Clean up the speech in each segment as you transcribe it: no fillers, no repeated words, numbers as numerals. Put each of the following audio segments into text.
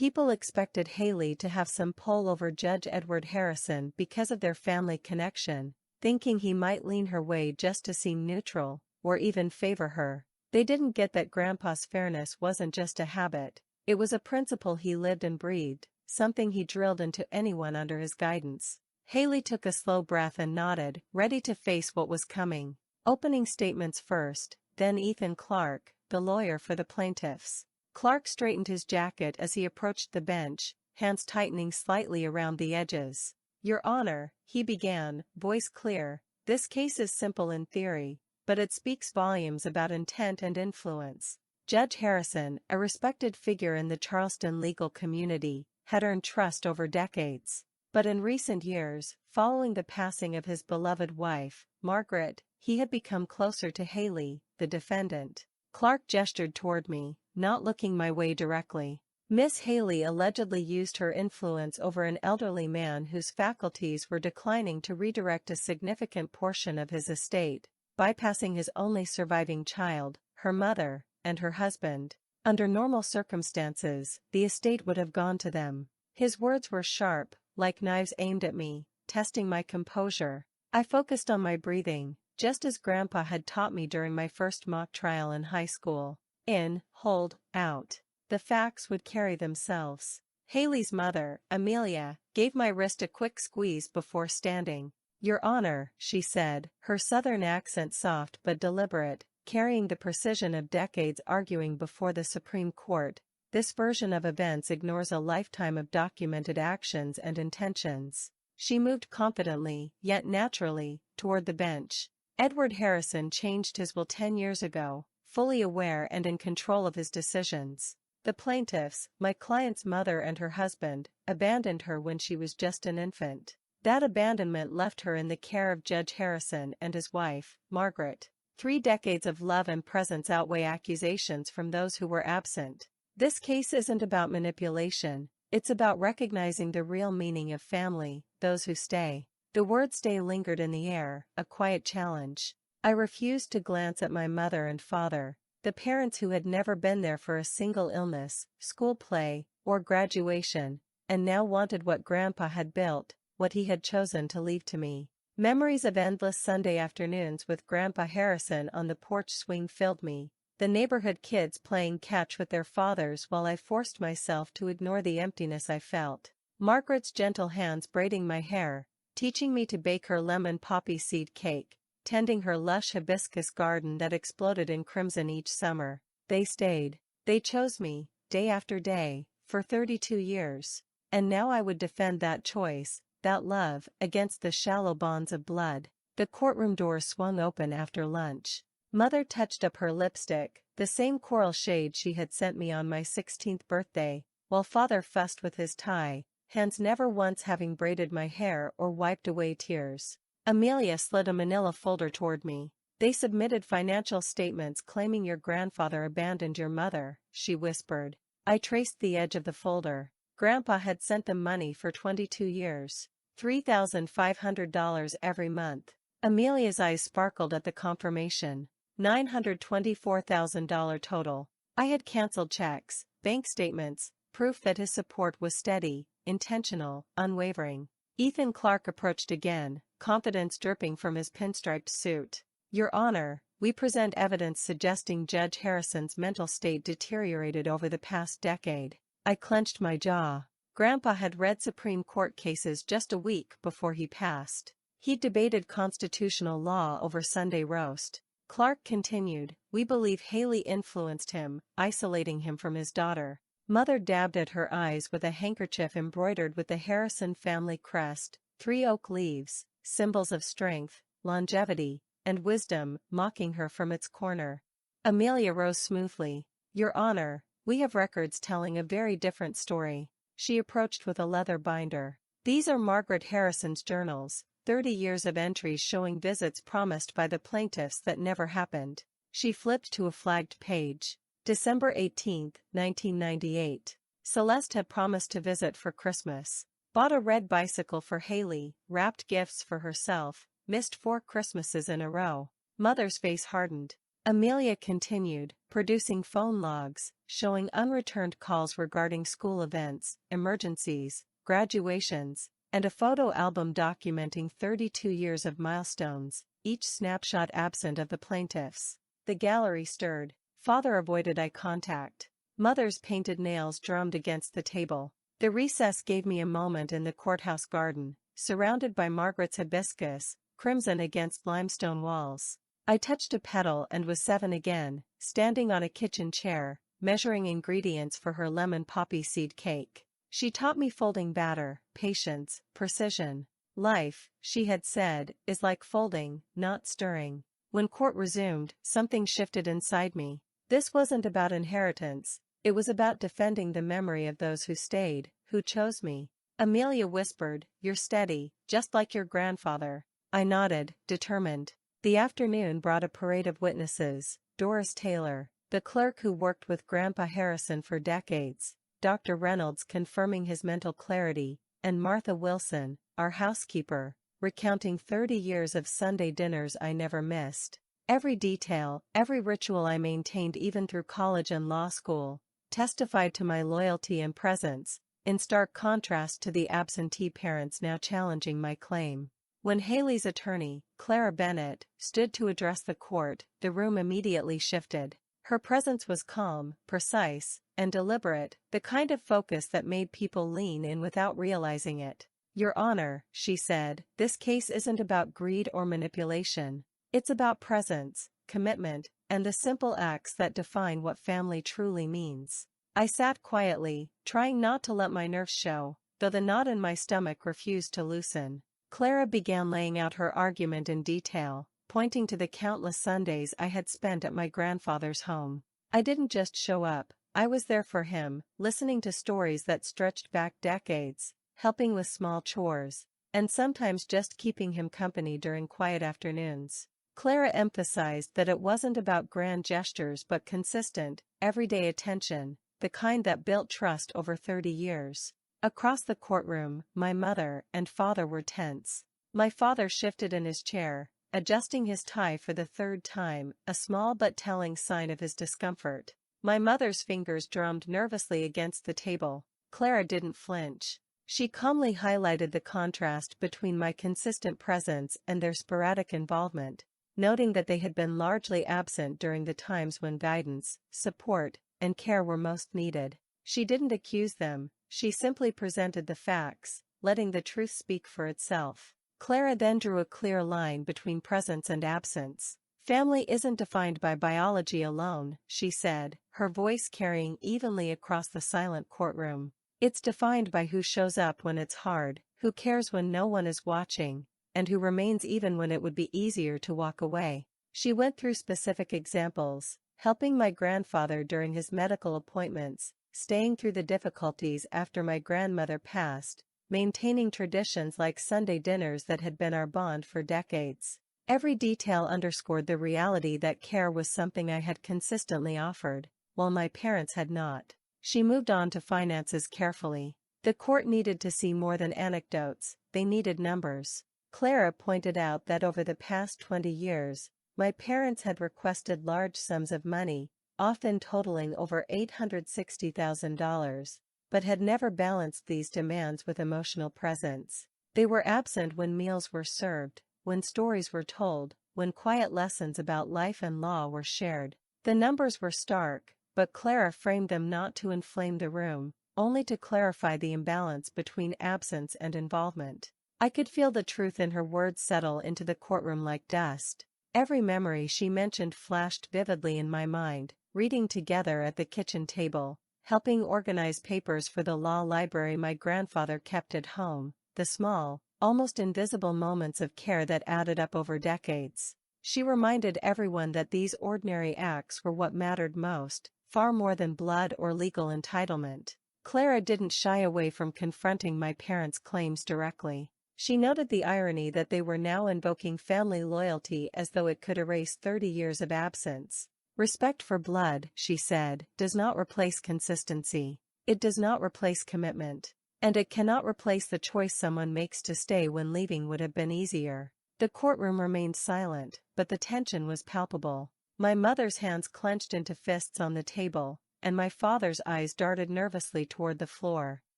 People expected Haley to have some pull over Judge Edward Harrison because of their family connection, thinking he might lean her way just to seem neutral, or even favor her. They didn't get that Grandpa's fairness wasn't just a habit, it was a principle he lived and breathed, something he drilled into anyone under his guidance. Haley took a slow breath and nodded, ready to face what was coming. Opening statements first, then Ethan Clark, the lawyer for the plaintiffs. Clark straightened his jacket as he approached the bench, hands tightening slightly around the edges. "Your Honor," he began, voice clear, "this case is simple in theory, but it speaks volumes about intent and influence." Judge Harrison, a respected figure in the Charleston legal community, had earned trust over decades. But in recent years, following the passing of his beloved wife, Margaret, he had become closer to Haley, the defendant. Clark gestured toward me, not looking my way directly. "Miss Haley allegedly used her influence over an elderly man whose faculties were declining to redirect a significant portion of his estate, bypassing his only surviving child, her mother, and her husband. Under normal circumstances, the estate would have gone to them." His words were sharp, like knives aimed at me, testing my composure. I focused on my breathing, just as Grandpa had taught me during my first mock trial in high school. In, hold, out. The facts would carry themselves. Haley's mother, Amelia, gave my wrist a quick squeeze before standing. "Your Honor," she said, her southern accent soft but deliberate, carrying the precision of decades arguing before the Supreme Court, "this version of events ignores a lifetime of documented actions and intentions." She moved confidently, yet naturally, toward the bench. "Edward Harrison changed his will 10 years ago, fully aware and in control of his decisions. The plaintiffs, my client's mother and her husband, abandoned her when she was just an infant. That abandonment left her in the care of Judge Harrison and his wife, Margaret. 3 decades of love and presence outweigh accusations from those who were absent. This case isn't about manipulation, it's about recognizing the real meaning of family, those who stay." The word "stay" lingered in the air, a quiet challenge. I refused to glance at my mother and father, the parents who had never been there for a single illness, school play, or graduation, and now wanted what Grandpa had built, what he had chosen to leave to me. Memories of endless Sunday afternoons with Grandpa Harrison on the porch swing filled me, the neighborhood kids playing catch with their fathers while I forced myself to ignore the emptiness I felt. Margaret's gentle hands braiding my hair, teaching me to bake her lemon poppy seed cake, tending her lush hibiscus garden that exploded in crimson each summer. They stayed. They chose me, day after day, for 32 years. And now I would defend that choice, that love, against the shallow bonds of blood. The courtroom door swung open after lunch. Mother touched up her lipstick, the same coral shade she had sent me on my 16th birthday, while Father fussed with his tie, hands never once having braided my hair or wiped away tears. Amelia slid a manila folder toward me. "They submitted financial statements claiming your grandfather abandoned your mother," she whispered. I traced the edge of the folder. Grandpa had sent them money for 22 years. $3,500 every month. Amelia's eyes sparkled at the confirmation. $924,000 total. I had canceled checks, bank statements, proof that his support was steady, intentional, unwavering. Ethan Clark approached again, confidence dripping from his pinstriped suit. "Your Honor, we present evidence suggesting Judge Harrison's mental state deteriorated over the past decade." I clenched my jaw. Grandpa had read Supreme Court cases just a week before he passed. He'd debated constitutional law over Sunday roast. Clark continued, "We believe Haley influenced him, isolating him from his daughter." Mother dabbed at her eyes with a handkerchief embroidered with the Harrison family crest, 3 oak leaves, symbols of strength, longevity, and wisdom, mocking her from its corner. Amelia rose smoothly. "Your Honor, we have records telling a very different story." She approached with a leather binder. "These are Margaret Harrison's journals, 30 years of entries showing visits promised by the plaintiffs that never happened." She flipped to a flagged page. December 18, 1998. Celeste had promised to visit for Christmas. Bought a red bicycle for Haley, wrapped gifts for herself, missed 4 Christmases in a row. Mother's face hardened. Amelia continued, producing phone logs, showing unreturned calls regarding school events, emergencies, graduations, and a photo album documenting 32 years of milestones, each snapshot absent of the plaintiffs. The gallery stirred. Father avoided eye contact. Mother's painted nails drummed against the table. The recess gave me a moment in the courthouse garden, surrounded by Margaret's hibiscus, crimson against limestone walls. I touched a petal and was 7 again, standing on a kitchen chair, measuring ingredients for her lemon poppy seed cake. She taught me folding batter, patience, precision. Life, she had said, is like folding, not stirring. When court resumed, something shifted inside me. This wasn't about inheritance, it was about defending the memory of those who stayed, who chose me. Amelia whispered, "You're steady, just like your grandfather." I nodded, determined. The afternoon brought a parade of witnesses: Doris Taylor, the clerk who worked with Grandpa Harrison for decades, Dr. Reynolds confirming his mental clarity, and Martha Wilson, our housekeeper, recounting 30 years of Sunday dinners I never missed. Every detail, every ritual I maintained even through college and law school, testified to my loyalty and presence, in stark contrast to the absentee parents now challenging my claim. When Haley's attorney, Clara Bennett, stood to address the court, the room immediately shifted. Her presence was calm, precise, and deliberate, the kind of focus that made people lean in without realizing it. "Your Honor," she said, "this case isn't about greed or manipulation. It's about presence, commitment, and the simple acts that define what family truly means." I sat quietly, trying not to let my nerves show, though the knot in my stomach refused to loosen. Clara began laying out her argument in detail, pointing to the countless Sundays I had spent at my grandfather's home. I didn't just show up, I was there for him, listening to stories that stretched back decades, helping with small chores, and sometimes just keeping him company during quiet afternoons. Clara emphasized that it wasn't about grand gestures but consistent, everyday attention, the kind that built trust over 30 years. Across the courtroom, my mother and father were tense. My father shifted in his chair, adjusting his tie for the third time, a small but telling sign of his discomfort. My mother's fingers drummed nervously against the table. Clara didn't flinch. She calmly highlighted the contrast between my consistent presence and their sporadic involvement, noting that they had been largely absent during the times when guidance, support, and care were most needed. She didn't accuse them, she simply presented the facts, letting the truth speak for itself. Clara then drew a clear line between presence and absence. "Family isn't defined by biology alone," she said, her voice carrying evenly across the silent courtroom. "It's defined by who shows up when it's hard, who cares when no one is watching, and who remains even when it would be easier to walk away." She went through specific examples, helping my grandfather during his medical appointments, staying through the difficulties after my grandmother passed, maintaining traditions like Sunday dinners that had been our bond for decades. Every detail underscored the reality that care was something I had consistently offered, while my parents had not. She moved on to finances carefully. The court needed to see more than anecdotes, they needed numbers. Clara pointed out that over the past 20 years, my parents had requested large sums of money, often totaling over $860,000, but had never balanced these demands with emotional presence. They were absent when meals were served, when stories were told, when quiet lessons about life and law were shared. The numbers were stark, but Clara framed them not to inflame the room, only to clarify the imbalance between absence and involvement. I could feel the truth in her words settle into the courtroom like dust. Every memory she mentioned flashed vividly in my mind: reading together at the kitchen table, helping organize papers for the law library my grandfather kept at home, the small, almost invisible moments of care that added up over decades. She reminded everyone that these ordinary acts were what mattered most, far more than blood or legal entitlement. Clara didn't shy away from confronting my parents' claims directly. She noted the irony that they were now invoking family loyalty as though it could erase 30 years of absence. "Respect for blood," she said, "does not replace consistency. It does not replace commitment. And it cannot replace the choice someone makes to stay when leaving would have been easier." The courtroom remained silent, but the tension was palpable. My mother's hands clenched into fists on the table, and my father's eyes darted nervously toward the floor.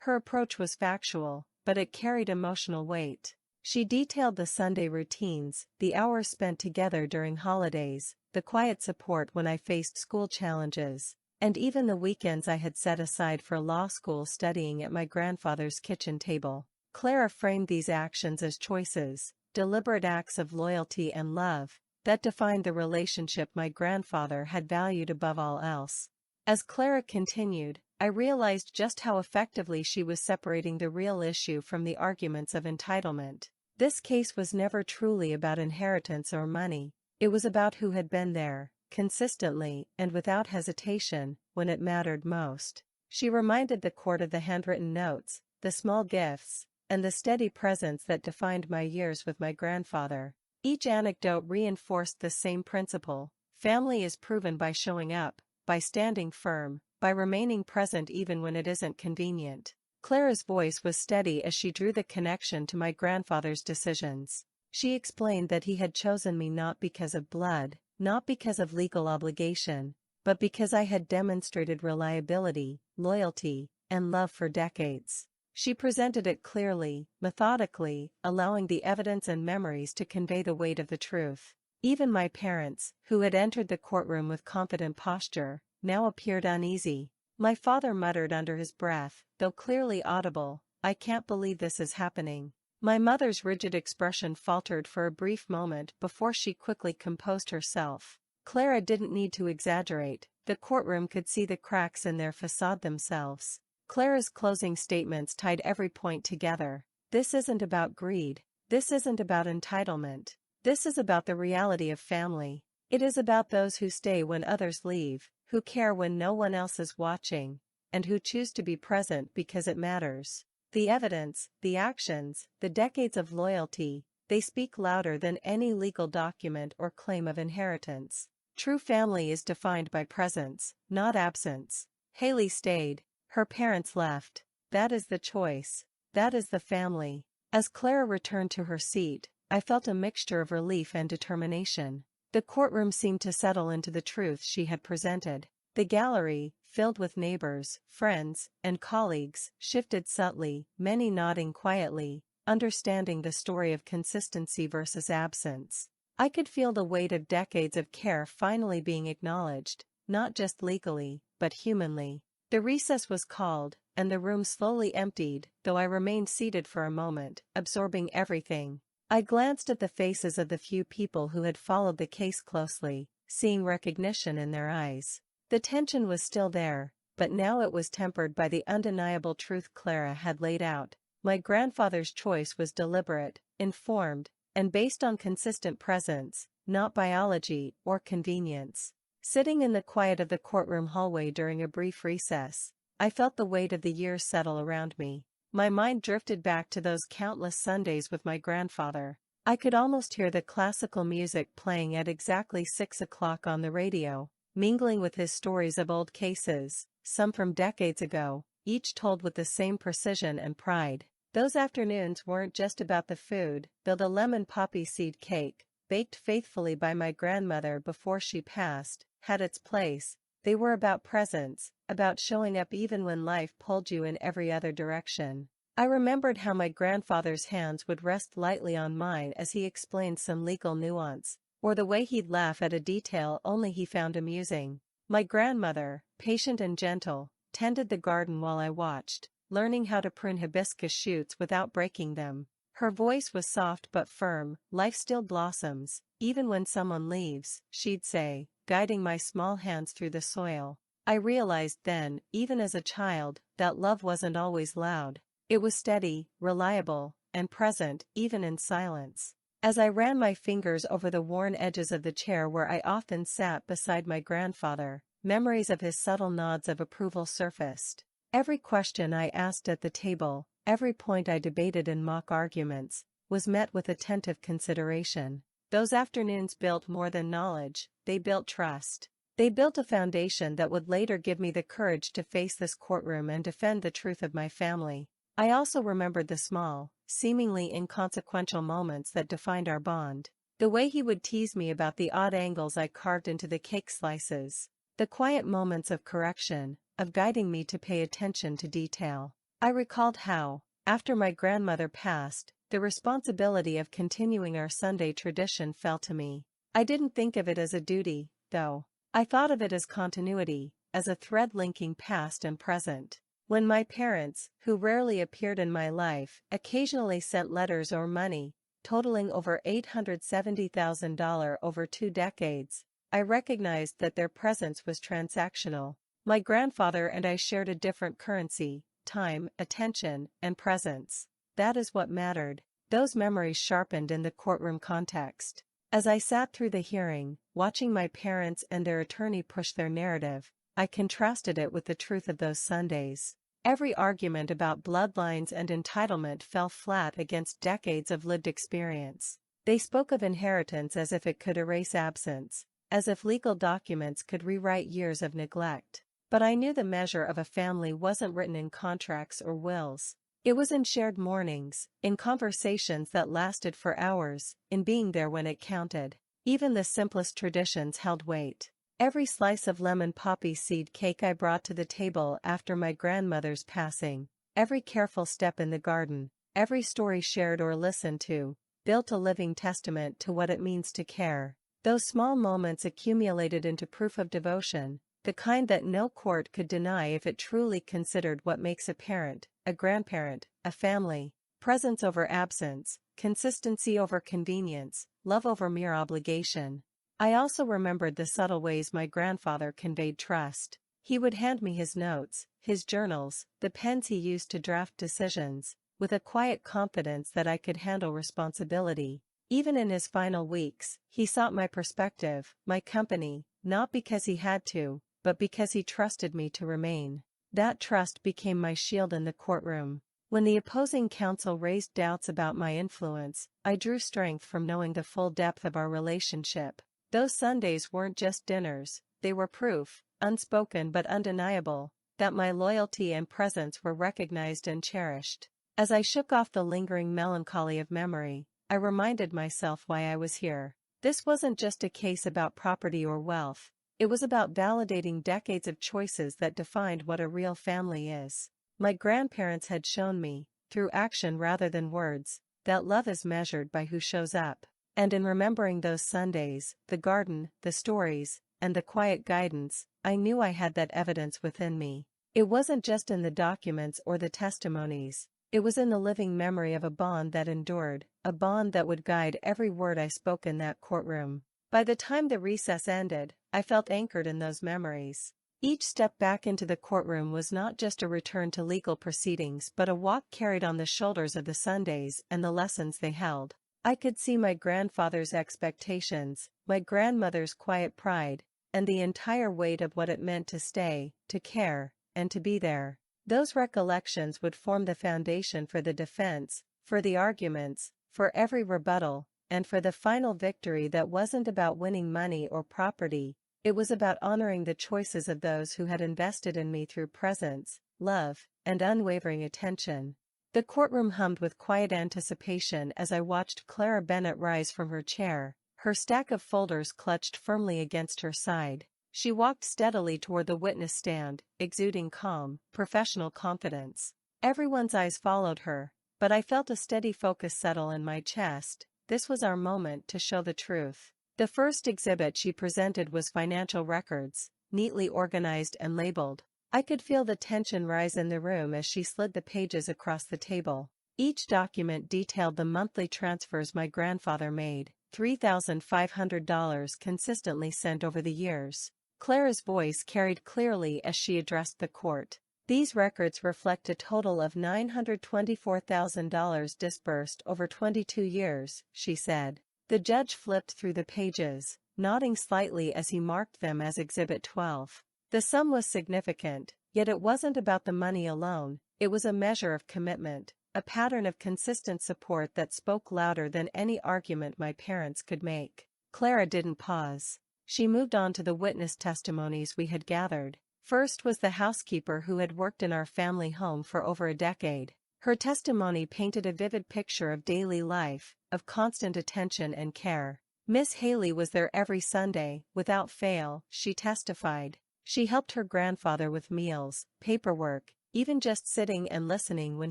Her approach was factual, but it carried emotional weight. She detailed the Sunday routines, the hours spent together during holidays, the quiet support when I faced school challenges, and even the weekends I had set aside for law school studying at my grandfather's kitchen table. Clara framed these actions as choices, deliberate acts of loyalty and love, that defined the relationship my grandfather had valued above all else. As Clara continued, I realized just how effectively she was separating the real issue from the arguments of entitlement. This case was never truly about inheritance or money, it was about who had been there, consistently and without hesitation, when it mattered most. She reminded the court of the handwritten notes, the small gifts, and the steady presence that defined my years with my grandfather. Each anecdote reinforced the same principle: family is proven by showing up, by standing firm, by remaining present even when it isn't convenient. Clara's voice was steady as she drew the connection to my grandfather's decisions. She explained that he had chosen me not because of blood, not because of legal obligation, but because I had demonstrated reliability, loyalty, and love for decades. She presented it clearly, methodically, allowing the evidence and memories to convey the weight of the truth. Even my parents, who had entered the courtroom with confident posture, now appeared uneasy. My father muttered under his breath, though clearly audible, "I can't believe this is happening." My mother's rigid expression faltered for a brief moment before she quickly composed herself. Clara didn't need to exaggerate, the courtroom could see the cracks in their facade themselves. Clara's closing statements tied every point together. This isn't about greed. This isn't about entitlement. This is about the reality of family. It is about those who stay when others leave, who care when no one else is watching, and who choose to be present because it matters. The evidence, the actions, the decades of loyalty, they speak louder than any legal document or claim of inheritance. True family is defined by presence, not absence. Haley stayed. Her parents left. That is the choice. That is the family. As Clara returned to her seat, I felt a mixture of relief and determination. The courtroom seemed to settle into the truth she had presented. The gallery, filled with neighbors, friends, and colleagues, shifted subtly, many nodding quietly, understanding the story of consistency versus absence. I could feel the weight of decades of care finally being acknowledged, not just legally, but humanly. The recess was called, and the room slowly emptied, though I remained seated for a moment, absorbing everything. I glanced at the faces of the few people who had followed the case closely, seeing recognition in their eyes. The tension was still there, but now it was tempered by the undeniable truth Clara had laid out. My grandfather's choice was deliberate, informed, and based on consistent presence, not biology or convenience. Sitting in the quiet of the courtroom hallway during a brief recess, I felt the weight of the years settle around me. My mind drifted back to those countless Sundays with my grandfather. I could almost hear the classical music playing at exactly 6 o'clock on the radio, mingling with his stories of old cases, some from decades ago, each told with the same precision and pride. Those afternoons weren't just about the food, though the lemon poppy seed cake, baked faithfully by my grandmother before she passed, had its place. They were about presence, about showing up even when life pulled you in every other direction. I remembered how my grandfather's hands would rest lightly on mine as he explained some legal nuance, or the way he'd laugh at a detail only he found amusing. My grandmother, patient and gentle, tended the garden while I watched, learning how to prune hibiscus shoots without breaking them. Her voice was soft but firm. "Life still blossoms, even when someone leaves," she'd say, guiding my small hands through the soil. I realized then, even as a child, that love wasn't always loud. It was steady, reliable, and present, even in silence. As I ran my fingers over the worn edges of the chair where I often sat beside my grandfather, memories of his subtle nods of approval surfaced. Every question I asked at the table, every point I debated in mock arguments, was met with attentive consideration. Those afternoons built more than knowledge, they built trust. They built a foundation that would later give me the courage to face this courtroom and defend the truth of my family. I also remembered the small, seemingly inconsequential moments that defined our bond. The way he would tease me about the odd angles I carved into the cake slices. The quiet moments of correction, of guiding me to pay attention to detail. I recalled how, after my grandmother passed, the responsibility of continuing our Sunday tradition fell to me. I didn't think of it as a duty, though. I thought of it as continuity, as a thread linking past and present. When my parents, who rarely appeared in my life, occasionally sent letters or money, totaling over $870,000 over 2 decades, I recognized that their presence was transactional. My grandfather and I shared a different currency: time, attention, and presence. That is what mattered. Those memories sharpened in the courtroom context. As I sat through the hearing, watching my parents and their attorney push their narrative, I contrasted it with the truth of those Sundays. Every argument about bloodlines and entitlement fell flat against decades of lived experience. They spoke of inheritance as if it could erase absence, as if legal documents could rewrite years of neglect. But I knew the measure of a family wasn't written in contracts or wills. It was in shared mornings, in conversations that lasted for hours, in being there when it counted. Even the simplest traditions held weight. Every slice of lemon poppy seed cake I brought to the table after my grandmother's passing, every careful step in the garden, every story shared or listened to, built a living testament to what it means to care. Those small moments accumulated into proof of devotion, the kind that no court could deny if it truly considered what makes a parent, a grandparent, a family: presence over absence, consistency over convenience, love over mere obligation. I also remembered the subtle ways my grandfather conveyed trust. He would hand me his notes, his journals, the pens he used to draft decisions, with a quiet confidence that I could handle responsibility. Even in his final weeks, he sought my perspective, my company, not because he had to, but because he trusted me to remain. That trust became my shield in the courtroom. When the opposing counsel raised doubts about my influence, I drew strength from knowing the full depth of our relationship. Those Sundays weren't just dinners, they were proof, unspoken but undeniable, that my loyalty and presence were recognized and cherished. As I shook off the lingering melancholy of memory, I reminded myself why I was here. This wasn't just a case about property or wealth. It was about validating decades of choices that defined what a real family is. My grandparents had shown me, through action rather than words, that love is measured by who shows up. And in remembering those Sundays, the garden, the stories, and the quiet guidance, I knew I had that evidence within me. It wasn't just in the documents or the testimonies. It was in the living memory of a bond that endured, a bond that would guide every word I spoke in that courtroom. By the time the recess ended, I felt anchored in those memories. Each step back into the courtroom was not just a return to legal proceedings but a walk carried on the shoulders of the Sundays and the lessons they held. I could see my grandfather's expectations, my grandmother's quiet pride, and the entire weight of what it meant to stay, to care, and to be there. Those recollections would form the foundation for the defense, for the arguments, for every rebuttal, and for the final victory that wasn't about winning money or property. It was about honoring the choices of those who had invested in me through presence, love, and unwavering attention. The courtroom hummed with quiet anticipation as I watched Clara Bennett rise from her chair, her stack of folders clutched firmly against her side. She walked steadily toward the witness stand, exuding calm, professional confidence. Everyone's eyes followed her, but I felt a steady focus settle in my chest. This was our moment to show the truth. The first exhibit she presented was financial records, neatly organized and labeled. I could feel the tension rise in the room as she slid the pages across the table. Each document detailed the monthly transfers my grandfather made, $3,500 consistently sent over the years. Clara's voice carried clearly as she addressed the court. These records reflect a total of $924,000 disbursed over 22 years, she said. The judge flipped through the pages, nodding slightly as he marked them as Exhibit 12. The sum was significant, yet it wasn't about the money alone. It was a measure of commitment, a pattern of consistent support that spoke louder than any argument my parents could make. Clara didn't pause. She moved on to the witness testimonies we had gathered. First was the housekeeper who had worked in our family home for over a decade. Her testimony painted a vivid picture of daily life, of constant attention and care. Miss Haley was there every Sunday, without fail, she testified. She helped her grandfather with meals, paperwork, even just sitting and listening when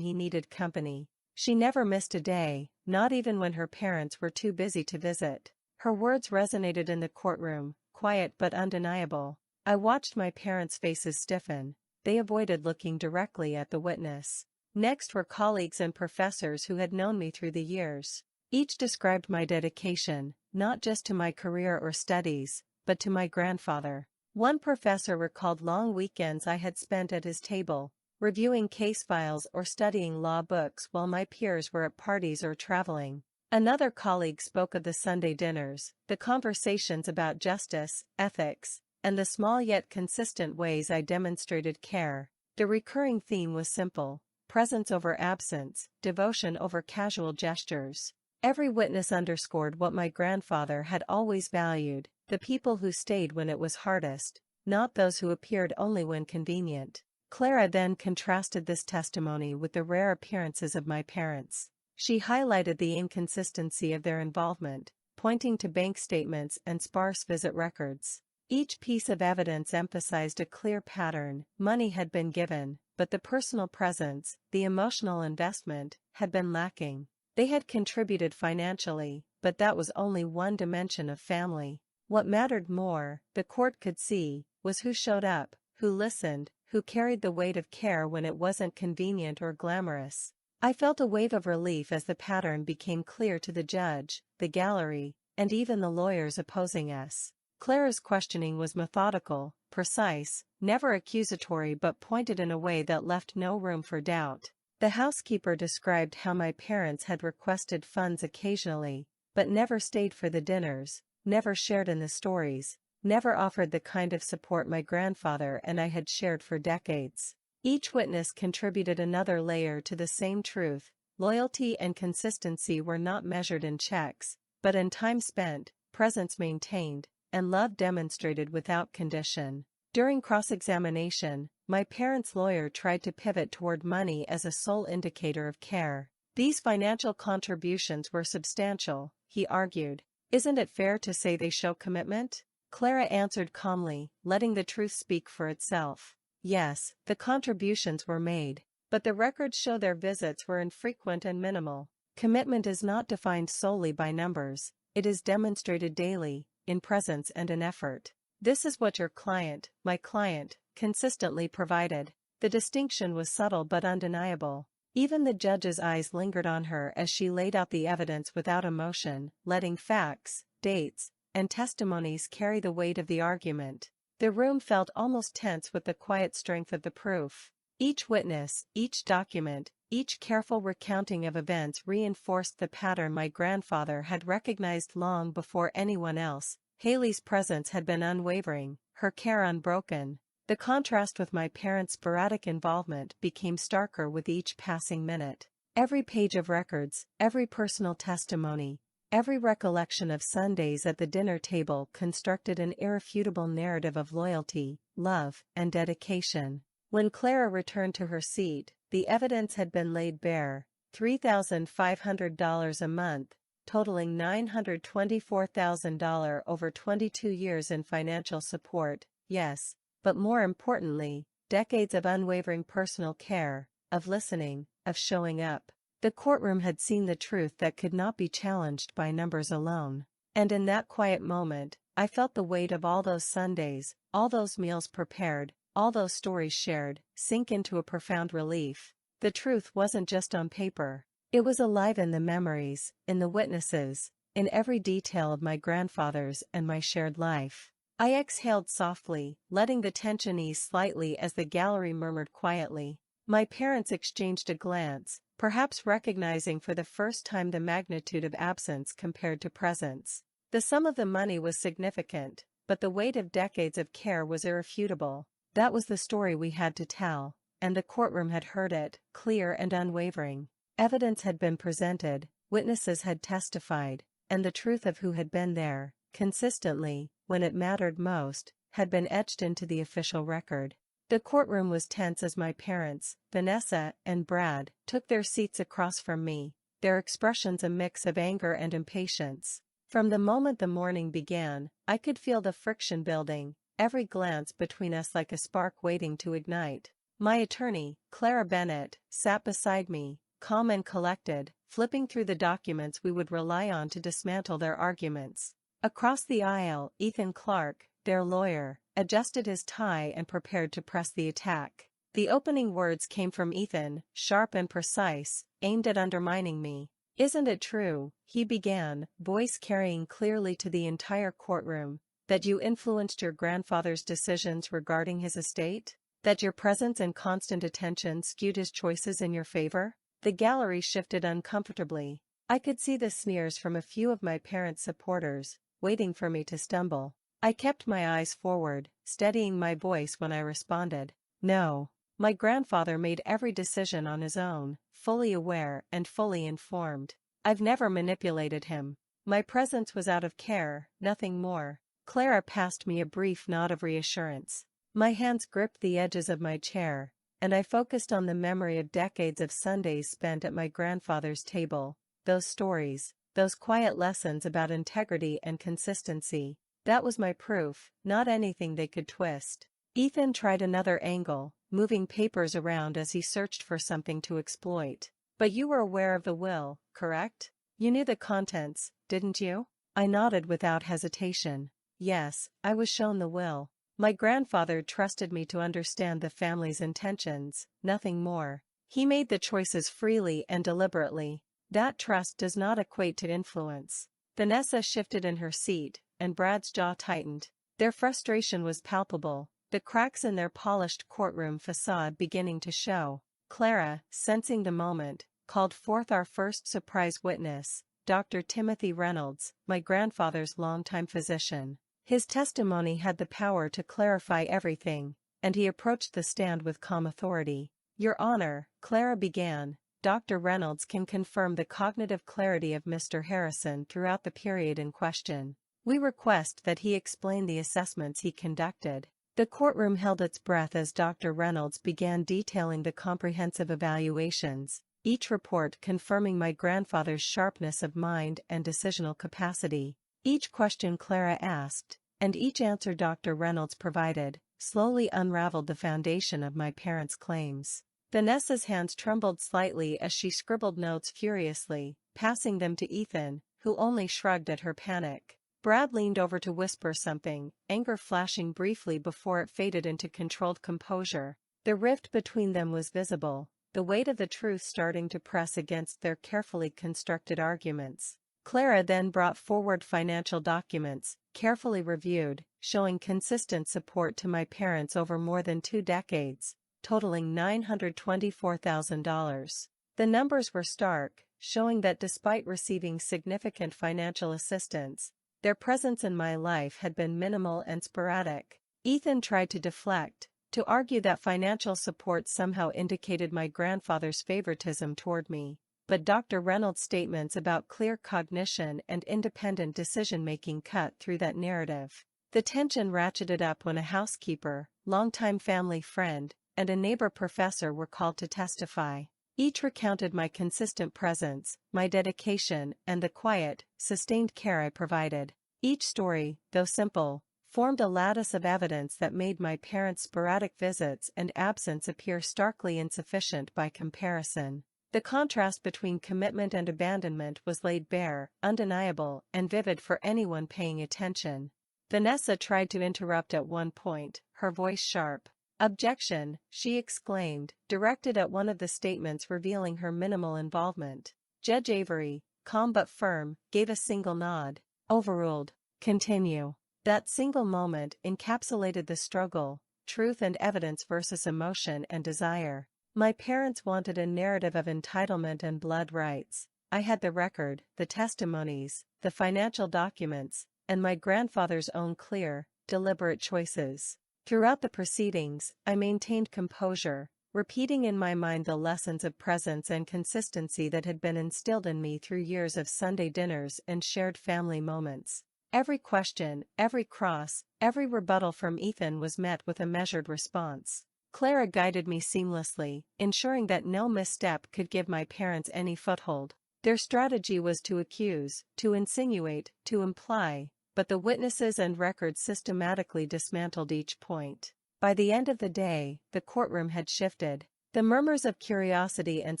he needed company. She never missed a day, not even when her parents were too busy to visit. Her words resonated in the courtroom, quiet but undeniable. I watched my parents' faces stiffen. They avoided looking directly at the witness. Next were colleagues and professors who had known me through the years. Each described my dedication, not just to my career or studies, but to my grandfather. One professor recalled long weekends I had spent at his table, reviewing case files or studying law books while my peers were at parties or traveling. Another colleague spoke of the Sunday dinners, the conversations about justice, ethics, and the small yet consistent ways I demonstrated care. The recurring theme was simple: presence over absence, devotion over casual gestures. Every witness underscored what my grandfather had always valued: the people who stayed when it was hardest, not those who appeared only when convenient. Clara then contrasted this testimony with the rare appearances of my parents. She highlighted the inconsistency of their involvement, pointing to bank statements and sparse visit records. Each piece of evidence emphasized a clear pattern: money had been given, but the personal presence, the emotional investment, had been lacking. They had contributed financially, but that was only one dimension of family. What mattered more, the court could see, was who showed up, who listened, who carried the weight of care when it wasn't convenient or glamorous. I felt a wave of relief as the pattern became clear to the judge, the gallery, and even the lawyers opposing us. Clara's questioning was methodical, precise, never accusatory but pointed in a way that left no room for doubt. The housekeeper described how my parents had requested funds occasionally, but never stayed for the dinners, never shared in the stories, never offered the kind of support my grandfather and I had shared for decades. Each witness contributed another layer to the same truth: loyalty and consistency were not measured in checks, but in time spent, presence maintained, and love demonstrated without condition. During cross-examination, my parents' lawyer tried to pivot toward money as a sole indicator of care. These financial contributions were substantial, he argued. Isn't it fair to say they show commitment? Clara answered calmly, letting the truth speak for itself. Yes, the contributions were made, but the records show their visits were infrequent and minimal. Commitment is not defined solely by numbers, it is demonstrated daily, in presence and in effort. This is what your client, my client, consistently provided. The distinction was subtle but undeniable. Even the judge's eyes lingered on her as she laid out the evidence without emotion, letting facts, dates, and testimonies carry the weight of the argument. The room felt almost tense with the quiet strength of the proof. Each witness, each document, each careful recounting of events reinforced the pattern my grandfather had recognized long before anyone else. Haley's presence had been unwavering, her care unbroken. The contrast with my parents' sporadic involvement became starker with each passing minute. Every page of records, every personal testimony, every recollection of Sundays at the dinner table constructed an irrefutable narrative of loyalty, love, and dedication. When Clara returned to her seat, the evidence had been laid bare: $3,500 a month, totaling $924,000 over 22 years in financial support, yes, but more importantly, decades of unwavering personal care, of listening, of showing up. The courtroom had seen the truth that could not be challenged by numbers alone. And in that quiet moment, I felt the weight of all those Sundays, all those meals prepared, all those stories shared, sink into a profound relief. The truth wasn't just on paper. It was alive in the memories, in the witnesses, in every detail of my grandfather's and my shared life. I exhaled softly, letting the tension ease slightly as the gallery murmured quietly. My parents exchanged a glance, perhaps recognizing for the first time the magnitude of absence compared to presence. The sum of the money was significant, but the weight of decades of care was irrefutable. That was the story we had to tell, and the courtroom had heard it, clear and unwavering. Evidence had been presented, witnesses had testified, and the truth of who had been there, consistently, when it mattered most, had been etched into the official record. The courtroom was tense as my parents, Vanessa and Brad, took their seats across from me, their expressions a mix of anger and impatience. From the moment the morning began, I could feel the friction building, every glance between us like a spark waiting to ignite. My attorney, Clara Bennett, sat beside me, calm and collected, flipping through the documents we would rely on to dismantle their arguments. Across the aisle, Ethan Clark, their lawyer, adjusted his tie and prepared to press the attack. The opening words came from Ethan, sharp and precise, aimed at undermining me. "Isn't it true," he began, voice carrying clearly to the entire courtroom, "that you influenced your grandfather's decisions regarding his estate? That your presence and constant attention skewed his choices in your favor?" The gallery shifted uncomfortably. I could see the sneers from a few of my parents' supporters, waiting for me to stumble. I kept my eyes forward, steadying my voice when I responded. "No. My grandfather made every decision on his own, fully aware and fully informed. I've never manipulated him. My presence was out of care, nothing more." Clara passed me a brief nod of reassurance. My hands gripped the edges of my chair, and I focused on the memory of decades of Sundays spent at my grandfather's table, those stories, those quiet lessons about integrity and consistency. That was my proof, not anything they could twist. Ethan tried another angle, moving papers around as he searched for something to exploit. "But you were aware of the will, correct? You knew the contents, didn't you?" I nodded without hesitation. Yes, I was shown the will. My grandfather trusted me to understand the family's intentions, nothing more. He made the choices freely and deliberately. That trust does not equate to influence. Vanessa shifted in her seat, and Brad's jaw tightened. Their frustration was palpable, the cracks in their polished courtroom facade beginning to show. Clara, sensing the moment, called forth our first surprise witness, Dr. Timothy Reynolds, my grandfather's longtime physician. His testimony had the power to clarify everything, and he approached the stand with calm authority. "Your Honor," Clara began, "Dr. Reynolds can confirm the cognitive clarity of Mr. Harrison throughout the period in question. We request that he explain the assessments he conducted." The courtroom held its breath as Dr. Reynolds began detailing the comprehensive evaluations, each report confirming my grandfather's sharpness of mind and decisional capacity. Each question Clara asked, and each answer Dr. Reynolds provided, slowly unraveled the foundation of my parents' claims. Vanessa's hands trembled slightly as she scribbled notes furiously, passing them to Ethan, who only shrugged at her panic. Brad leaned over to whisper something, anger flashing briefly before it faded into controlled composure. The rift between them was visible, the weight of the truth starting to press against their carefully constructed arguments. Clara then brought forward financial documents, carefully reviewed, showing consistent support to my parents over more than 2 decades, totaling $924,000. The numbers were stark, showing that despite receiving significant financial assistance, their presence in my life had been minimal and sporadic. Ethan tried to deflect, to argue that financial support somehow indicated my grandfather's favoritism toward me. But Dr. Reynolds' statements about clear cognition and independent decision-making cut through that narrative. The tension ratcheted up when a housekeeper, longtime family friend, and a neighbor professor were called to testify. Each recounted my consistent presence, my dedication, and the quiet, sustained care I provided. Each story, though simple, formed a lattice of evidence that made my parents' sporadic visits and absence appear starkly insufficient by comparison. The contrast between commitment and abandonment was laid bare, undeniable, and vivid for anyone paying attention. Vanessa tried to interrupt at one point, her voice sharp. "Objection," she exclaimed, directed at one of the statements revealing her minimal involvement. Judge Avery, calm but firm, gave a single nod. "Overruled. Continue." That single moment encapsulated the struggle, truth and evidence versus emotion and desire. My parents wanted a narrative of entitlement and blood rights. I had the record, the testimonies, the financial documents, and my grandfather's own clear, deliberate choices. Throughout the proceedings, I maintained composure, repeating in my mind the lessons of presence and consistency that had been instilled in me through years of Sunday dinners and shared family moments. Every question, every cross, every rebuttal from Ethan was met with a measured response. Clara guided me seamlessly, ensuring that no misstep could give my parents any foothold. Their strategy was to accuse, to insinuate, to imply, but the witnesses and records systematically dismantled each point. By the end of the day, the courtroom had shifted. The murmurs of curiosity and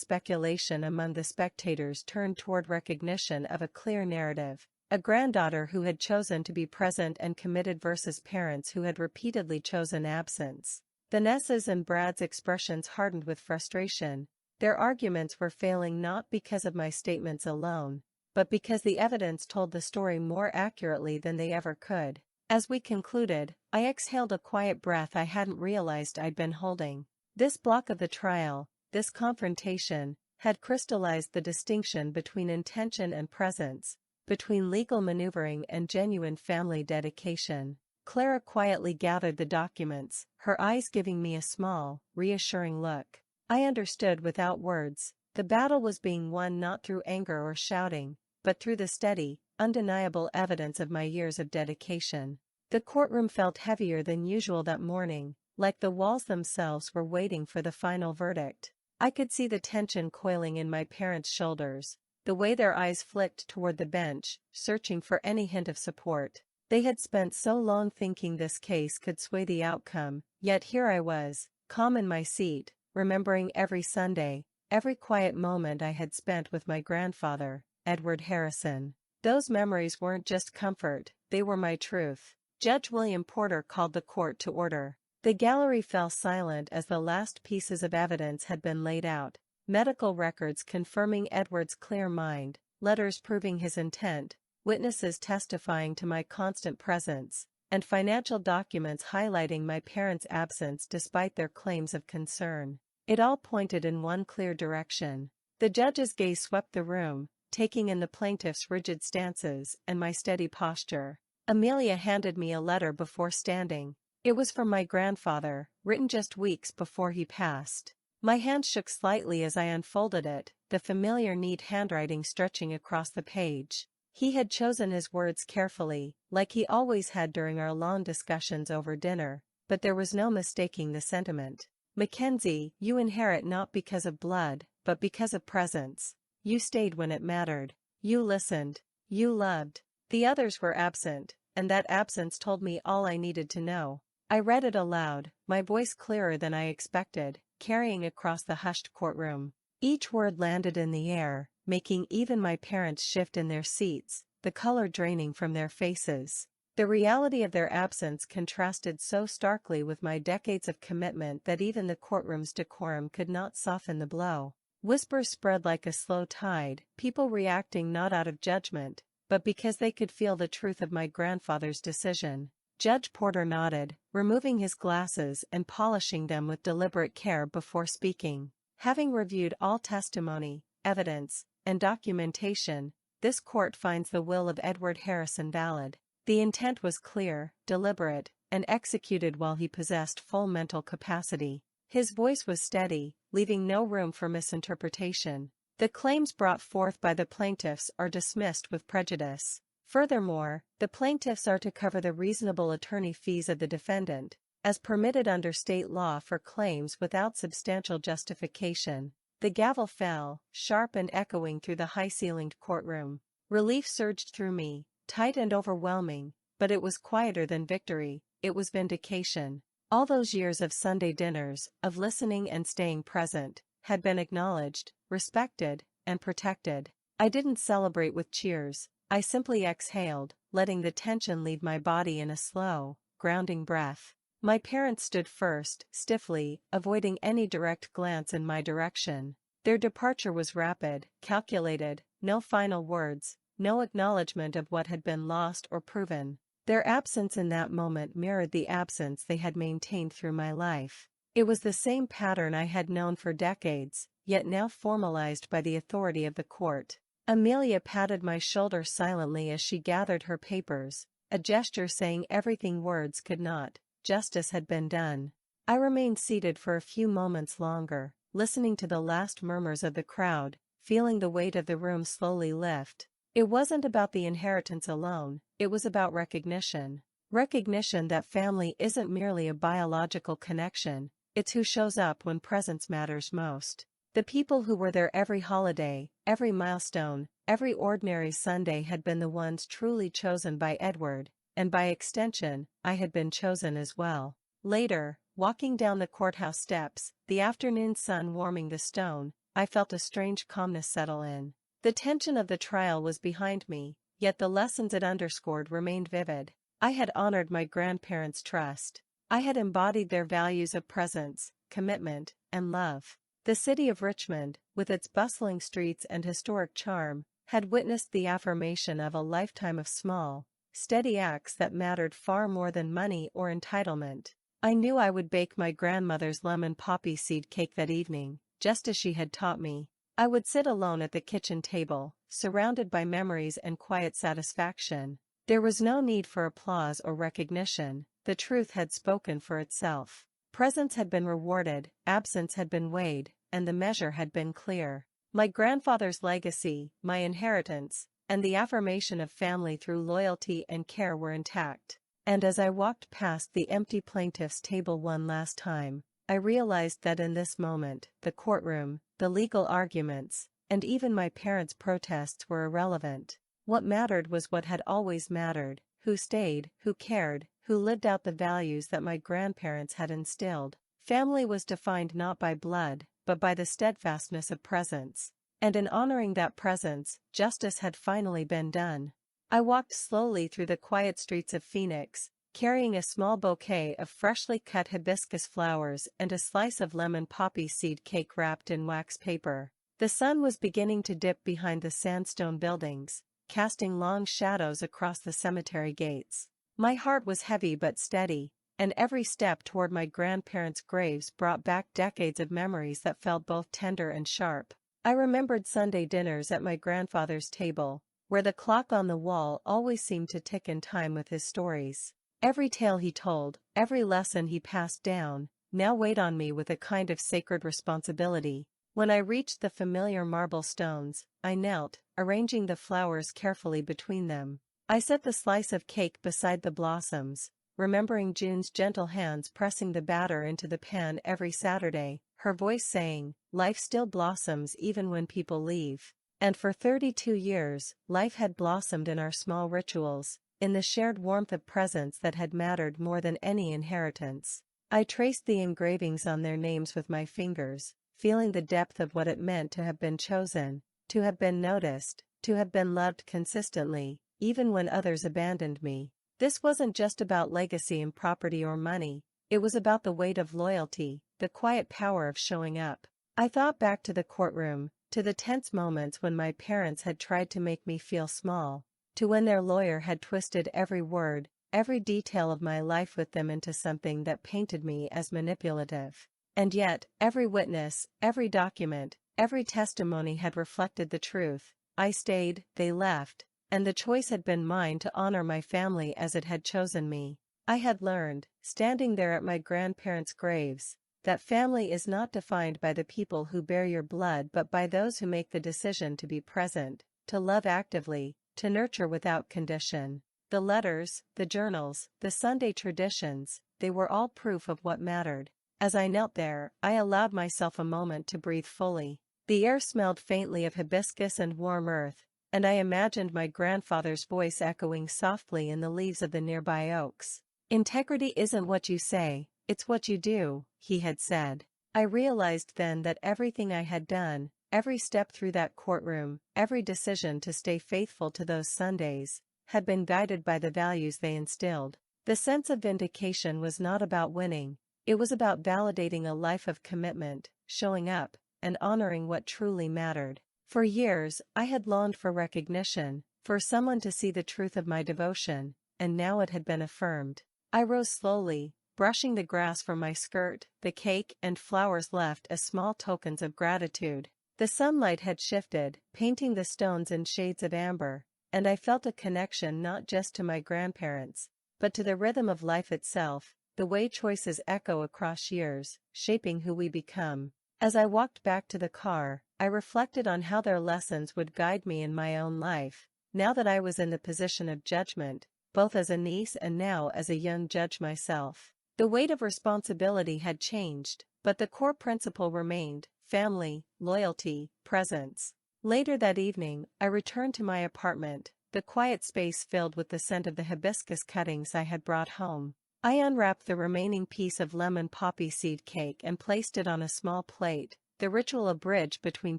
speculation among the spectators turned toward recognition of a clear narrative. A granddaughter who had chosen to be present and committed versus parents who had repeatedly chosen absence. Vanessa's and Brad's expressions hardened with frustration. Their arguments were failing not because of my statements alone, but because the evidence told the story more accurately than they ever could. As we concluded, I exhaled a quiet breath I hadn't realized I'd been holding. This block of the trial, this confrontation, had crystallized the distinction between intention and presence, between legal maneuvering and genuine family dedication. Clara quietly gathered the documents, her eyes giving me a small, reassuring look. I understood without words. The battle was being won not through anger or shouting, but through the steady, undeniable evidence of my years of dedication. The courtroom felt heavier than usual that morning, like the walls themselves were waiting for the final verdict. I could see the tension coiling in my parents' shoulders, the way their eyes flicked toward the bench, searching for any hint of support. They had spent so long thinking this case could sway the outcome, yet here I was, calm in my seat, remembering every Sunday, every quiet moment I had spent with my grandfather, Edward Harrison. Those memories weren't just comfort, they were my truth. Judge William Porter called the court to order. The gallery fell silent as the last pieces of evidence had been laid out. Medical records confirming Edward's clear mind, letters proving his intent, witnesses testifying to my constant presence, and financial documents highlighting my parents' absence despite their claims of concern. It all pointed in one clear direction. The judge's gaze swept the room, taking in the plaintiff's rigid stances and my steady posture. Amelia handed me a letter before standing. It was from my grandfather, written just weeks before he passed. My hand shook slightly as I unfolded it, the familiar neat handwriting stretching across the page. He had chosen his words carefully, like he always had during our long discussions over dinner, but there was no mistaking the sentiment. Mackenzie, you inherit not because of blood, but because of presence. You stayed when it mattered. You listened. You loved. The others were absent, and that absence told me all I needed to know. I read it aloud, my voice clearer than I expected, carrying across the hushed courtroom. Each word landed in the air, making even my parents shift in their seats, the color draining from their faces. The reality of their absence contrasted so starkly with my decades of commitment that even the courtroom's decorum could not soften the blow. Whispers spread like a slow tide, people reacting not out of judgment, but because they could feel the truth of my grandfather's decision. Judge Porter nodded, removing his glasses and polishing them with deliberate care before speaking. Having reviewed all testimony, evidence, and documentation, this court finds the will of Edward Harrison valid. The intent was clear, deliberate, and executed while he possessed full mental capacity. His voice was steady, leaving no room for misinterpretation. The claims brought forth by the plaintiffs are dismissed with prejudice. Furthermore, the plaintiffs are to cover the reasonable attorney fees of the defendant, as permitted under state law for claims without substantial justification. The gavel fell, sharp and echoing through the high-ceilinged courtroom. Relief surged through me, tight and overwhelming, but it was quieter than victory, it was vindication. All those years of Sunday dinners, of listening and staying present, had been acknowledged, respected, and protected. I didn't celebrate with cheers, I simply exhaled, letting the tension leave my body in a slow, grounding breath. My parents stood first, stiffly, avoiding any direct glance in my direction. Their departure was rapid, calculated, no final words, no acknowledgement of what had been lost or proven. Their absence in that moment mirrored the absence they had maintained through my life. It was the same pattern I had known for decades, yet now formalized by the authority of the court. Amelia patted my shoulder silently as she gathered her papers, a gesture saying everything words could not. Justice had been done. I remained seated for a few moments longer, listening to the last murmurs of the crowd, feeling the weight of the room slowly lift. It wasn't about the inheritance alone, it was about recognition. Recognition that family isn't merely a biological connection, it's who shows up when presence matters most. The people who were there every holiday, every milestone, every ordinary Sunday had been the ones truly chosen by Edward, and by extension, I had been chosen as well. Later, walking down the courthouse steps, the afternoon sun warming the stone, I felt a strange calmness settle in. The tension of the trial was behind me, yet the lessons it underscored remained vivid. I had honored my grandparents' trust. I had embodied their values of presence, commitment, and love. The city of Richmond, with its bustling streets and historic charm, had witnessed the affirmation of a lifetime of small, steady acts that mattered far more than money or entitlement. I knew I would bake my grandmother's lemon poppy seed cake that evening, just as she had taught me. I would sit alone at the kitchen table, surrounded by memories and quiet satisfaction. There was no need for applause or recognition, the truth had spoken for itself. Presence had been rewarded, absence had been weighed, and the measure had been clear. My grandfather's legacy, my inheritance, and the affirmation of family through loyalty and care were intact. And as I walked past the empty plaintiff's table one last time, I realized that in this moment, the courtroom, the legal arguments, and even my parents' protests were irrelevant. What mattered was what had always mattered: who stayed, who cared, who lived out the values that my grandparents had instilled. Family was defined not by blood, but by the steadfastness of presence. And in honoring that presence, justice had finally been done. I walked slowly through the quiet streets of Phoenix, carrying a small bouquet of freshly cut hibiscus flowers and a slice of lemon poppy seed cake wrapped in wax paper. The sun was beginning to dip behind the sandstone buildings, casting long shadows across the cemetery gates. My heart was heavy but steady, and every step toward my grandparents' graves brought back decades of memories that felt both tender and sharp. I remembered Sunday dinners at my grandfather's table, where the clock on the wall always seemed to tick in time with his stories. Every tale he told, every lesson he passed down, now weighed on me with a kind of sacred responsibility. When I reached the familiar marble stones, I knelt, arranging the flowers carefully between them. I set the slice of cake beside the blossoms, remembering June's gentle hands pressing the batter into the pan every Saturday, her voice saying, "Life still blossoms even when people leave." And for 32 years, life had blossomed in our small rituals, in the shared warmth of presence that had mattered more than any inheritance. I traced the engravings on their names with my fingers, feeling the depth of what it meant to have been chosen, to have been noticed, to have been loved consistently, even when others abandoned me. This wasn't just about legacy and property or money, it was about the weight of loyalty, the quiet power of showing up. I thought back to the courtroom, to the tense moments when my parents had tried to make me feel small, to when their lawyer had twisted every word, every detail of my life with them into something that painted me as manipulative. And yet, every witness, every document, every testimony had reflected the truth. I stayed, they left, and the choice had been mine to honor my family as it had chosen me. I had learned, standing there at my grandparents' graves, that family is not defined by the people who bear your blood but by those who make the decision to be present, to love actively, to nurture without condition. The letters, the journals, the Sunday traditions, they were all proof of what mattered. As I knelt there, I allowed myself a moment to breathe fully. The air smelled faintly of hibiscus and warm earth, and I imagined my grandfather's voice echoing softly in the leaves of the nearby oaks. "Integrity isn't what you say, it's what you do," he had said. I realized then that everything I had done, every step through that courtroom, every decision to stay faithful to those Sundays, had been guided by the values they instilled. The sense of vindication was not about winning, it was about validating a life of commitment, showing up, and honoring what truly mattered. For years, I had longed for recognition, for someone to see the truth of my devotion, and now it had been affirmed. I rose slowly, brushing the grass from my skirt. The cake and flowers left as small tokens of gratitude. The sunlight had shifted, painting the stones in shades of amber, and I felt a connection not just to my grandparents, but to the rhythm of life itself, the way choices echo across years, shaping who we become. As I walked back to the car, I reflected on how their lessons would guide me in my own life, now that I was in the position of judgment, both as a niece and now as a young judge myself. The weight of responsibility had changed, but the core principle remained: family, loyalty, presence. Later that evening, I returned to my apartment, the quiet space filled with the scent of the hibiscus cuttings I had brought home. I unwrapped the remaining piece of lemon poppy seed cake and placed it on a small plate, the ritual a bridge between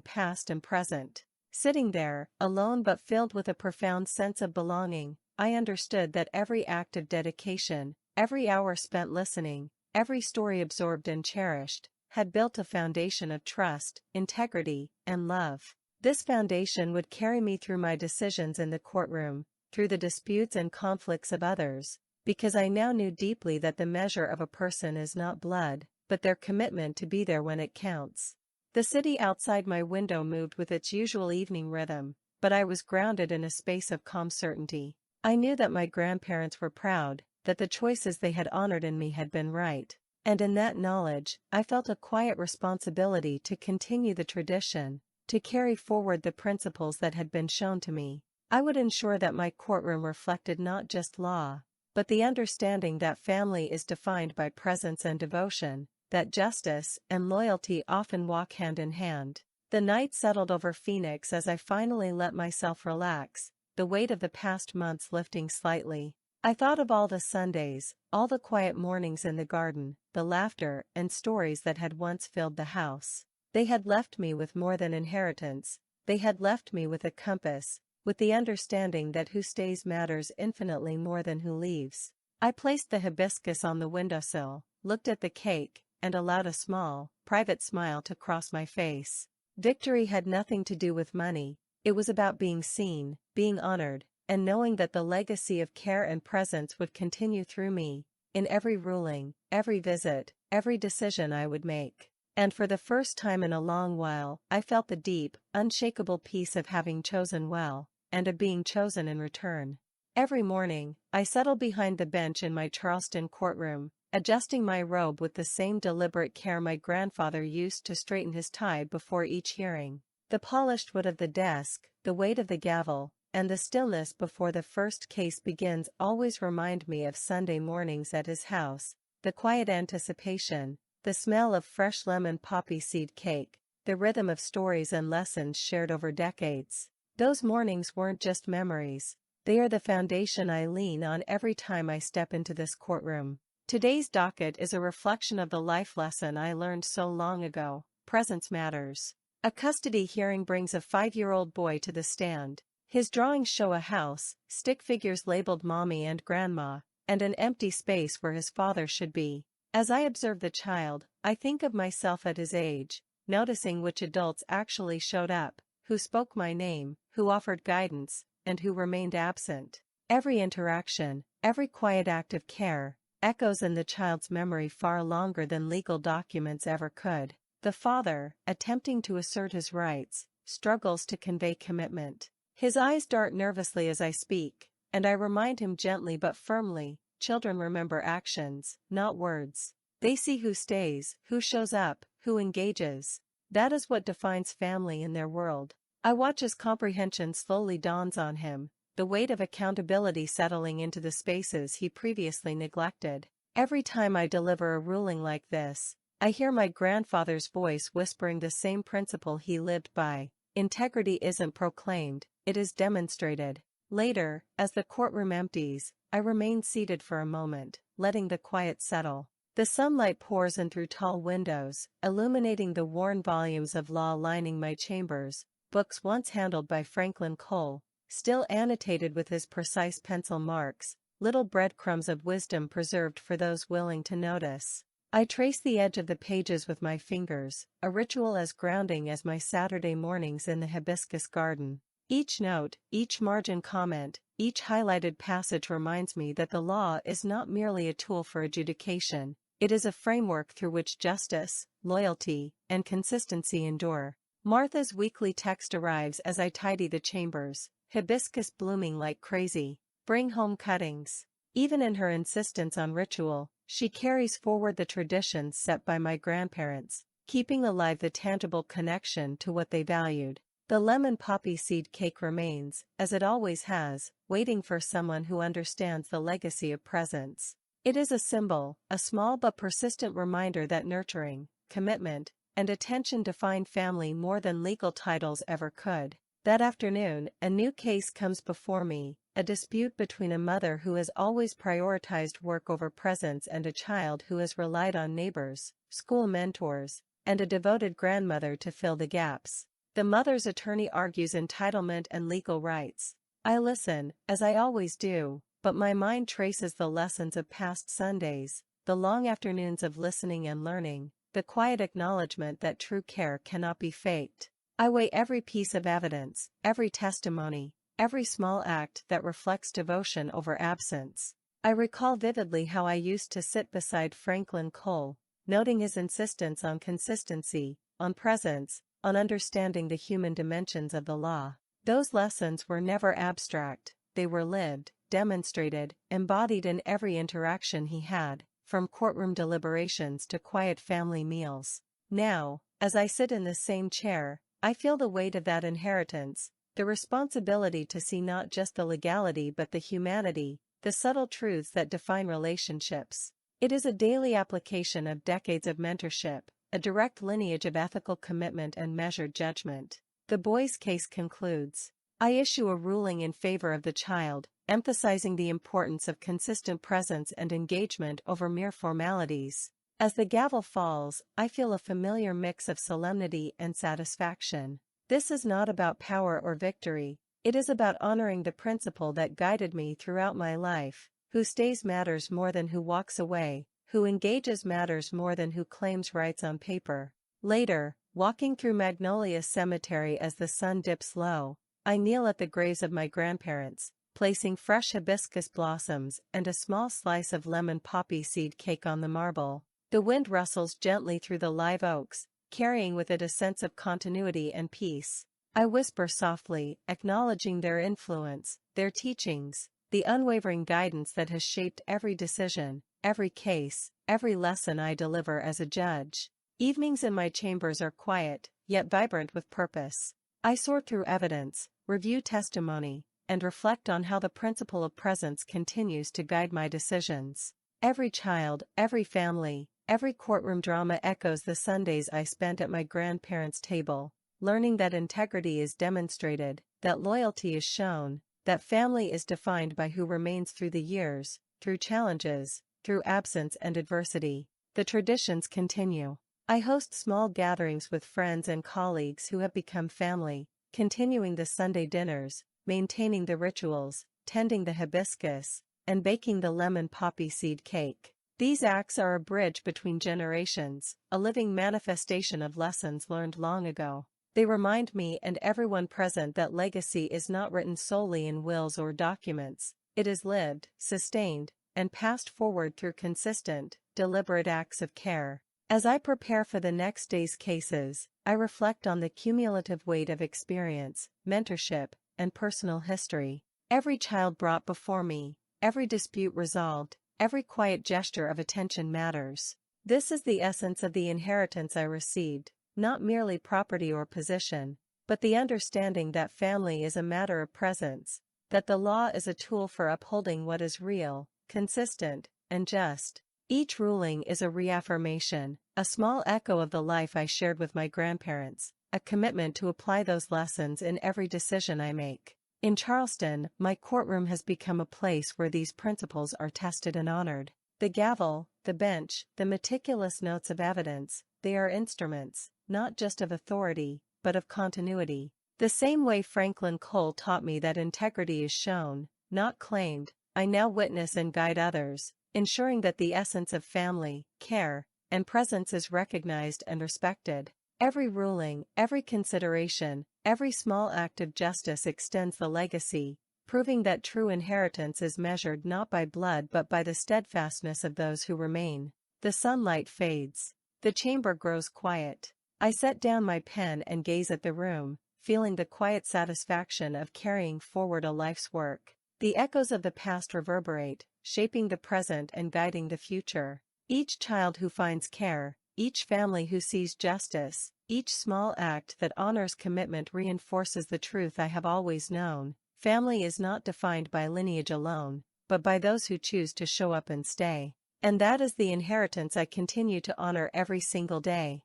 past and present. Sitting there, alone but filled with a profound sense of belonging, I understood that every act of dedication, every hour spent listening, every story absorbed and cherished, had built a foundation of trust, integrity, and love. This foundation would carry me through my decisions in the courtroom, through the disputes and conflicts of others, because I now knew deeply that the measure of a person is not blood, but their commitment to be there when it counts. The city outside my window moved with its usual evening rhythm, but I was grounded in a space of calm certainty. I knew that my grandparents were proud, that the choices they had honored in me had been right, and in that knowledge, I felt a quiet responsibility to continue the tradition, to carry forward the principles that had been shown to me. I would ensure that my courtroom reflected not just law, but the understanding that family is defined by presence and devotion, that justice and loyalty often walk hand in hand. The night settled over Phoenix as I finally let myself relax, the weight of the past months lifting slightly. I thought of all the Sundays, all the quiet mornings in the garden, the laughter and stories that had once filled the house. They had left me with more than inheritance, they had left me with a compass, with the understanding that who stays matters infinitely more than who leaves. I placed the hibiscus on the windowsill, looked at the cake, and allowed a small, private smile to cross my face. Victory had nothing to do with money, it was about being seen, being honored, and knowing that the legacy of care and presence would continue through me, in every ruling, every visit, every decision I would make. And for the first time in a long while, I felt the deep, unshakable peace of having chosen well, and of being chosen in return. Every morning, I settled behind the bench in my Charleston courtroom, adjusting my robe with the same deliberate care my grandfather used to straighten his tie before each hearing. The polished wood of the desk, the weight of the gavel, and the stillness before the first case begins always remind me of Sunday mornings at his house, the quiet anticipation, the smell of fresh lemon poppy seed cake, the rhythm of stories and lessons shared over decades. Those mornings weren't just memories, they are the foundation I lean on every time I step into this courtroom. Today's docket is a reflection of the life lesson I learned so long ago: presence matters. A custody hearing brings a 5-year-old boy to the stand. His drawings show a house, stick figures labeled mommy and grandma, and an empty space where his father should be. As I observe the child, I think of myself at his age, noticing which adults actually showed up, who spoke my name, who offered guidance, and who remained absent. Every interaction, every quiet act of care, echoes in the child's memory far longer than legal documents ever could. The father, attempting to assert his rights, struggles to convey commitment. His eyes dart nervously as I speak, and I remind him gently but firmly, children remember actions, not words. They see who stays, who shows up, who engages. That is what defines family in their world. I watch as comprehension slowly dawns on him, the weight of accountability settling into the spaces he previously neglected. Every time I deliver a ruling like this, I hear my grandfather's voice whispering the same principle he lived by: integrity isn't proclaimed, it is demonstrated. Later, as the courtroom empties, I remain seated for a moment, letting the quiet settle. The sunlight pours in through tall windows, illuminating the worn volumes of law lining my chambers, books once handled by Franklin Cole, still annotated with his precise pencil marks, little breadcrumbs of wisdom preserved for those willing to notice. I trace the edge of the pages with my fingers, a ritual as grounding as my Saturday mornings in the hibiscus garden. Each note, each margin comment, each highlighted passage reminds me that the law is not merely a tool for adjudication, it is a framework through which justice, loyalty, and consistency endure. Martha's weekly text arrives as I tidy the chambers, hibiscus blooming like crazy. Bring home cuttings. Even in her insistence on ritual, she carries forward the traditions set by my grandparents, keeping alive the tangible connection to what they valued. The lemon poppy seed cake remains, as it always has, waiting for someone who understands the legacy of presence. It is a symbol, a small but persistent reminder that nurturing, commitment, and attention defined family more than legal titles ever could. That afternoon, a new case comes before me, a dispute between a mother who has always prioritized work over presence and a child who has relied on neighbors, school mentors, and a devoted grandmother to fill the gaps. The mother's attorney argues entitlement and legal rights. I listen, as I always do, but my mind traces the lessons of past Sundays, the long afternoons of listening and learning, the quiet acknowledgement that true care cannot be faked. I weigh every piece of evidence, every testimony, every small act that reflects devotion over absence. I recall vividly how I used to sit beside Franklin Cole, noting his insistence on consistency, on presence, on understanding the human dimensions of the law. Those lessons were never abstract, they were lived, demonstrated, embodied in every interaction he had, from courtroom deliberations to quiet family meals. Now, as I sit in the same chair, I feel the weight of that inheritance, the responsibility to see not just the legality but the humanity, the subtle truths that define relationships. It is a daily application of decades of mentorship, a direct lineage of ethical commitment and measured judgment. The boy's case concludes. I issue a ruling in favor of the child, emphasizing the importance of consistent presence and engagement over mere formalities. As the gavel falls, I feel a familiar mix of solemnity and satisfaction. This is not about power or victory, it is about honoring the principle that guided me throughout my life: who stays matters more than who walks away, who engages matters more than who claims rights on paper. Later, walking through Magnolia Cemetery as the sun dips low, I kneel at the graves of my grandparents, placing fresh hibiscus blossoms and a small slice of lemon poppy seed cake on the marble. The wind rustles gently through the live oaks, carrying with it a sense of continuity and peace. I whisper softly, acknowledging their influence, their teachings, the unwavering guidance that has shaped every decision, every case, every lesson I deliver as a judge. Evenings in my chambers are quiet, yet vibrant with purpose. I sort through evidence, review testimony, and reflect on how the principle of presence continues to guide my decisions. Every child, every family, every courtroom drama echoes the Sundays I spent at my grandparents' table, learning that integrity is demonstrated, that loyalty is shown, that family is defined by who remains through the years, through challenges, through absence and adversity. The traditions continue. I host small gatherings with friends and colleagues who have become family, continuing the Sunday dinners, maintaining the rituals, tending the hibiscus, and baking the lemon poppy seed cake. These acts are a bridge between generations, a living manifestation of lessons learned long ago. They remind me and everyone present that legacy is not written solely in wills or documents, it is lived, sustained, and passed forward through consistent, deliberate acts of care. As I prepare for the next day's cases, I reflect on the cumulative weight of experience, mentorship, and personal history. Every child brought before me, every dispute resolved, every quiet gesture of attention matters. This is the essence of the inheritance I received, not merely property or position, but the understanding that family is a matter of presence, that the law is a tool for upholding what is real, consistent, and just. Each ruling is a reaffirmation, a small echo of the life I shared with my grandparents, a commitment to apply those lessons in every decision I make. In Charleston, my courtroom has become a place where these principles are tested and honored. The gavel, the bench, the meticulous notes of evidence, they are instruments, not just of authority, but of continuity. The same way Franklin Cole taught me that integrity is shown, not claimed, I now witness and guide others, ensuring that the essence of family, care, and presence is recognized and respected. Every ruling, every consideration, every small act of justice extends the legacy, proving that true inheritance is measured not by blood but by the steadfastness of those who remain. The sunlight fades. The chamber grows quiet. I set down my pen and gaze at the room, feeling the quiet satisfaction of carrying forward a life's work. The echoes of the past reverberate, shaping the present and guiding the future. Each child who finds care, each family who sees justice, each small act that honors commitment reinforces the truth I have always known: family is not defined by lineage alone, but by those who choose to show up and stay. And that is the inheritance I continue to honor every single day.